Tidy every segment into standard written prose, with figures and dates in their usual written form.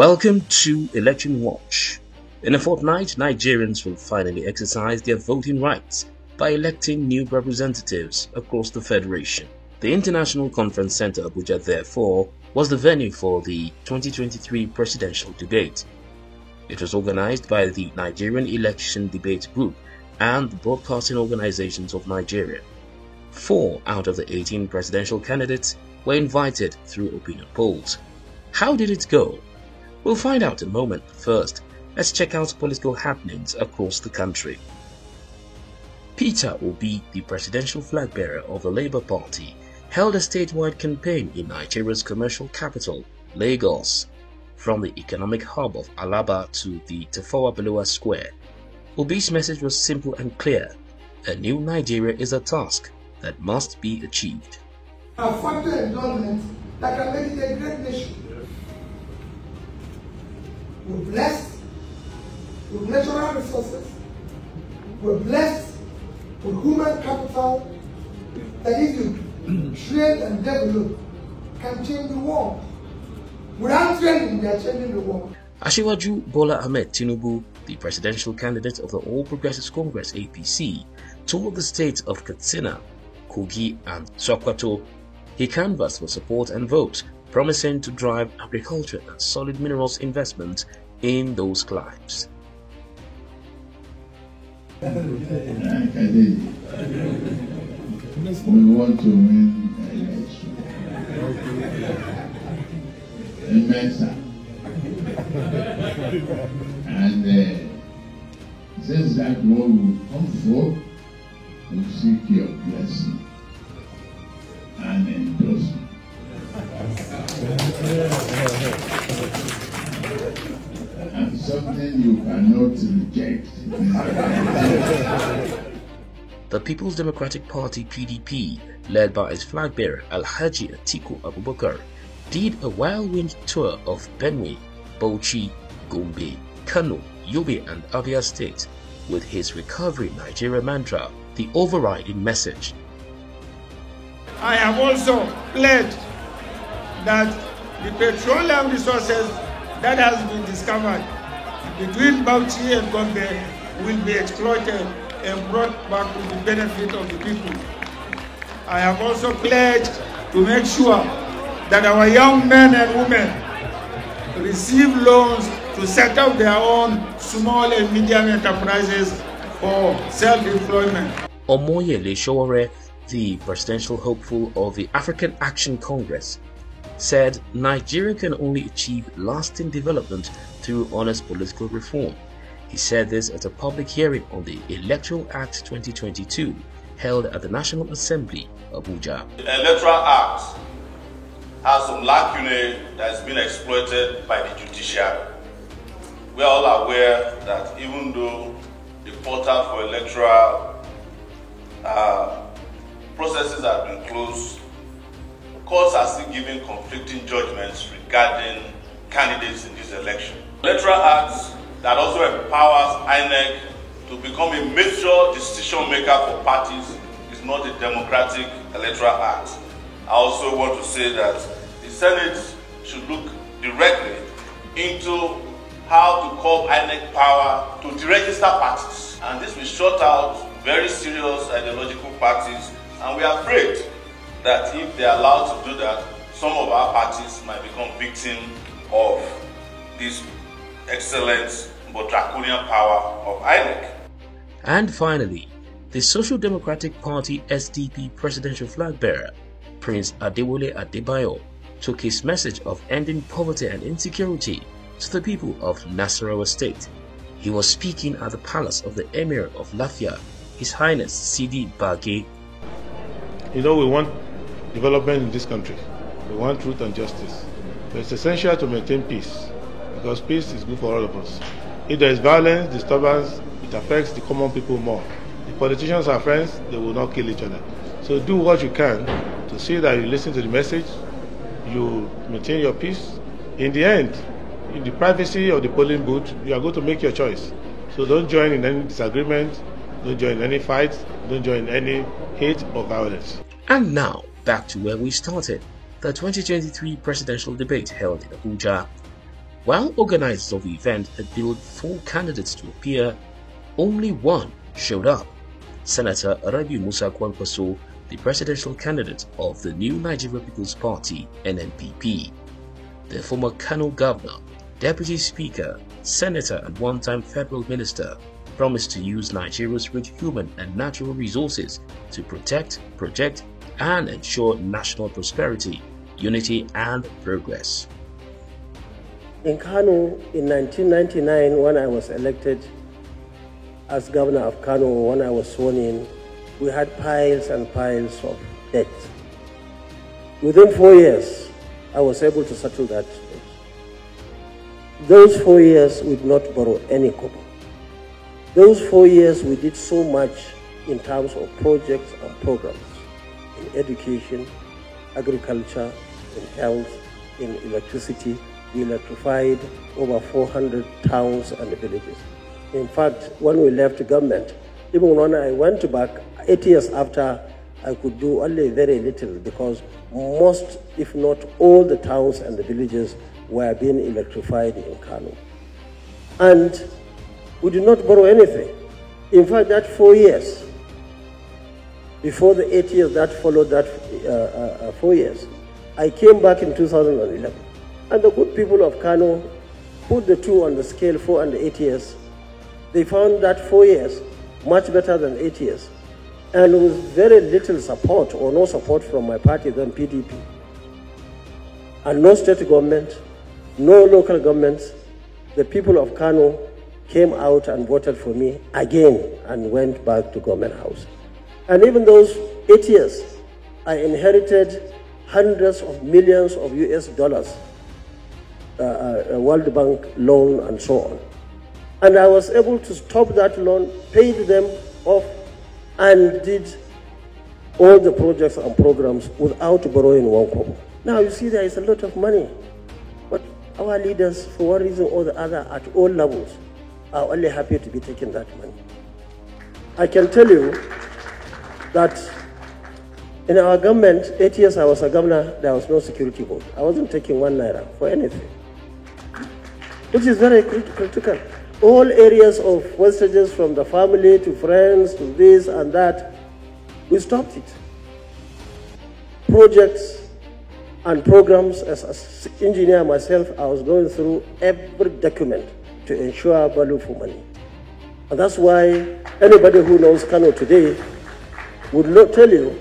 Welcome to Election Watch. In a fortnight, Nigerians will finally exercise their voting rights by electing new representatives across the Federation. The International Conference Center Abuja, therefore, was the venue for the 2023 presidential debate. It was organized by the Nigerian Election Debate Group and the Broadcasting Organizations of Nigeria. 4 out of the 18 presidential candidates were invited through opinion polls. How did it go? We'll find out in a moment. First, let's check out political happenings across the country. Peter Obi, the presidential flag bearer of the Labour Party, held a statewide campaign in Nigeria's commercial capital, Lagos. From the economic hub of Alaba to the Tafawa Balewa Square, Obi's message was simple and clear. A new Nigeria is a task that must be achieved. A factor endowment that can make it a great nation. We're blessed with natural resources. We're blessed with human capital that if you train and develop can change the world. Without training, they are changing the world. Asiwaju Bola Ahmed Tinubu, the presidential candidate of the All Progressives Congress APC, toured the states of Katsina, Kogi and Sokoto. He canvassed for support and votes, promising to drive agriculture and solid minerals investment in those climes. We want to win the election. Imensa. And since that one will come forth, we seek your blessing and endorsement. And something you cannot reject. The People's Democratic Party (PDP), led by its flag bearer Alhaji Atiku Abubakar, did a whirlwind tour of Benue, Bauchi, Gombe, Kano, Yobe and Abia State with his Recovery Nigeria mantra, the overriding message. I have also pledged that the petroleum resources that has been discovered between Bauchi and Gombe will be exploited and brought back to the benefit of the people. I have also pledged to make sure that our young men and women receive loans to set up their own small and medium enterprises for self-employment. Omoyele Sowore, the presidential hopeful of the African Action Congress, said Nigeria can only achieve lasting development through honest political reform. He said this at a public hearing on the Electoral Act 2022 held at the National Assembly, Abuja. The Electoral Act has some lacunae that has been exploited by the judiciary. We are all aware that even though the portal for electoral processes have been closed, courts are still giving conflicting judgments regarding candidates in this election. The Electoral Act that also empowers INEC to become a major decision maker for parties is not a democratic electoral act. I also want to say that the Senate should look directly into how to curb INEC power to deregister parties. And this will shut out very serious ideological parties, and we are afraid that if they are allowed to do that, some of our parties might become victims of this excellent but draconian power of INEC. And finally, the Social Democratic Party SDP presidential flag bearer, Prince Adewale Adebayo, took his message of ending poverty and insecurity to the people of Nasarawa State. He was speaking at the palace of the Emir of Lafia, His Highness Sidi Bage. You know, we want development in this country. We want truth and justice. But it's essential to maintain peace, because peace is good for all of us. If there is violence, disturbance, it affects the common people more. The politicians are friends, they will not kill each other. So do what you can to see that you listen to the message, you maintain your peace. In the end, in the privacy of the polling booth, you are going to make your choice. So don't join in any disagreement, don't join in any fights, don't join in any hate or violence. And now, back to where we started, the 2023 presidential debate held in Abuja. While organizers of the event had billed 4 candidates to appear, only one showed up: Senator Rabiu Musa Kwankwaso, the presidential candidate of the New Nigeria People's Party (NNPP). The former Kano governor, deputy speaker, senator and one-time federal minister promised to use Nigeria's rich human and natural resources to protect, project, and ensure national prosperity, unity, and progress. In Kano, in 1999, when I was elected as governor of Kano, when I was sworn in, we had piles and piles of debt. Within 4 years, I was able to settle that debt. Those 4 years, we did not borrow any kobo. Those 4 years, we did so much in terms of projects and programs in education, agriculture, in health, in electricity. We electrified over 400 towns and villages. In fact, when we left government, even when I went back 8 years after, I could do only very little because most, if not all, the towns and the villages were being electrified in Kano. And we did not borrow anything. In fact, that 4 years, before the 8 years that followed that 4 years, I came back in 2011. And the good people of Kano put the 2 on the scale, 4 and 8 years. They found that 4 years much better than 8 years. And with very little support or no support from my party, then PDP. And no state government, no local governments, the people of Kano came out and voted for me again and went back to government house. And even those 8 years, I inherited hundreds of millions of US dollars, World Bank loan and so on. And I was able to stop that loan, paid them off, and did all the projects and programs without borrowing one kobo. Now you see there is a lot of money, but our leaders, for one reason or the other, at all levels, are only happy to be taking that money. I can tell you that in our government, 8 years I was a governor, there was no security vote. I wasn't taking 1 naira for anything, which is very critical. All areas of wastages, from the family to friends to this and that, we stopped it. Projects and programs, as an engineer myself, I was going through every document to ensure value for money. And that's why anybody who knows Kano today would not tell you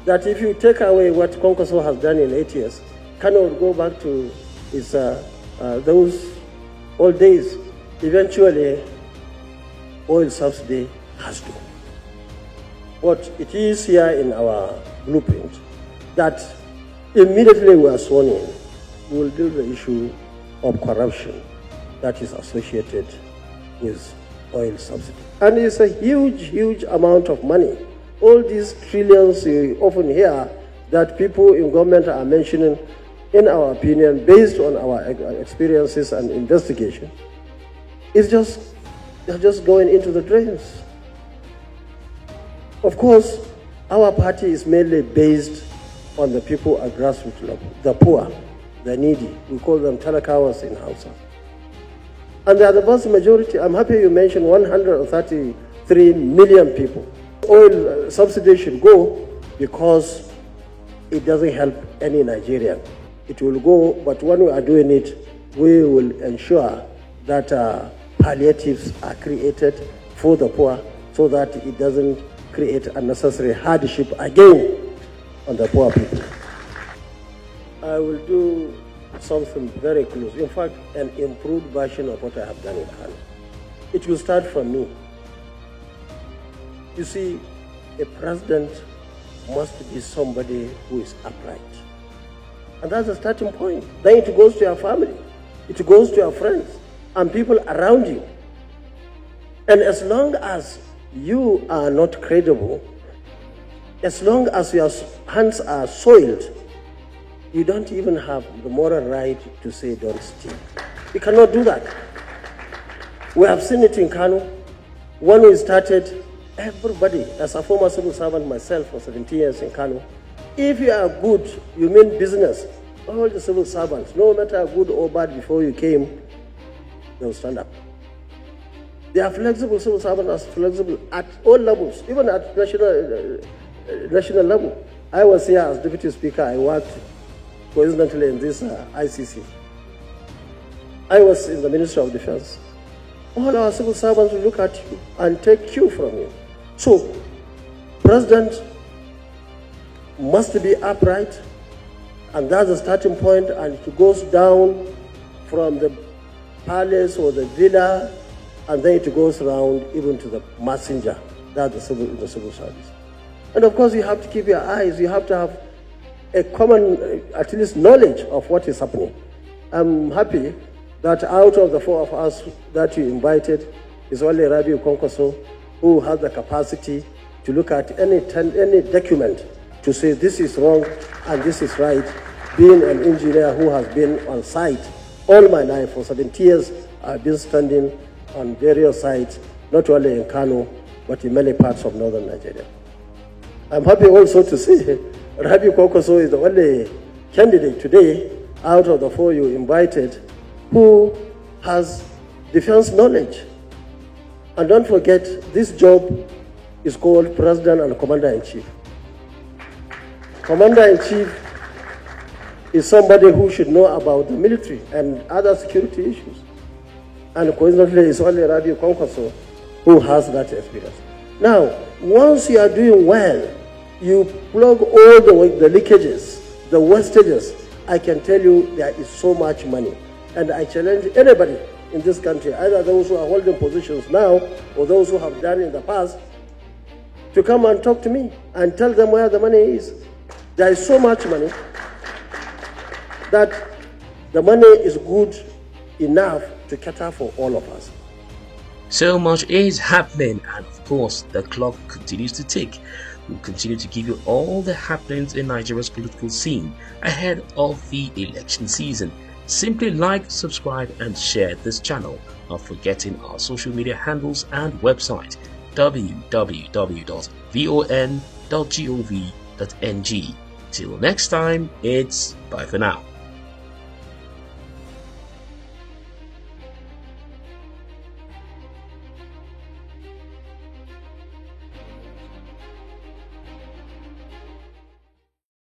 that if you take away what Kwankwaso has done in 8 years, Kano will go back to its, those old days. Eventually, oil subsidy has to. But it is here in our blueprint that immediately we are sworn in, we will deal with the issue of corruption that is associated with oil subsidy. And it's a huge, huge amount of money. All these trillions you often hear that people in government are mentioning, in our opinion, based on our experiences and investigation, they're just going into the drains. Of course, our party is mainly based on the people at grassroots level, the poor, the needy. We call them talakawas in Hausa. And they are the vast majority. I'm happy you mentioned 133 million people. Oil subsidy should go because it doesn't help any Nigerian. It will go, but when we are doing it, we will ensure that palliatives are created for the poor so that it doesn't create unnecessary hardship again on the poor people. I will do something very close. In fact, an improved version of what I have done in Kano. It will start from me. You see, a president must be somebody who is upright. And that's the starting point. Then it goes to your family. It goes to your friends and people around you. And as long as you are not credible, as long as your hands are soiled, you don't even have the moral right to say don't steal. You cannot do that. We have seen it in Kano. When we started, everybody, as a former civil servant myself for 17 years in Kano, if you are good, you mean business, all the civil servants, no matter good or bad before you came, they will stand up. They are flexible, civil servants are flexible at all levels, even at national level. I was here as Deputy Speaker. I worked coincidentally in this ICC. I was in the Ministry of Defense. All our civil servants will look at you and take cue from you. So, President must be upright, and that's the starting point, and it goes down from the palace or the villa, and then it goes around even to the messenger, that's the civil service. And of course, you have to keep your eyes, you have to have a common, at least knowledge of what is happening. I'm happy that out of the four of us that you invited is only Rabiu Kwankwaso, who has the capacity to look at any document to say this is wrong and this is right. Being an engineer who has been on site all my life, for 70 years, I've been standing on various sites, not only in Kano, but in many parts of northern Nigeria. I'm happy also to see Rabiu Kwankwaso is the only candidate today out of the four you invited who has defense knowledge. And don't forget, this job is called President and Commander-in-Chief. Commander-in-Chief is somebody who should know about the military and other security issues. And coincidentally, it's only Rabiu Kwankwaso who has that experience. Now, once you are doing well, you plug all the leakages, the wastages, I can tell you there is so much money. And I challenge anybody in this country, either those who are holding positions now or those who have done in the past, to come and talk to me and tell them where the money is. There is so much money that the money is good enough to cater for all of us. So much is happening, and of course the clock continues to tick. We'll continue to give you all the happenings in Nigeria's political scene ahead of the election season. Simply like, subscribe and share this channel, not forgetting our social media handles and website www.von.gov.ng. Till next time, it's bye for now.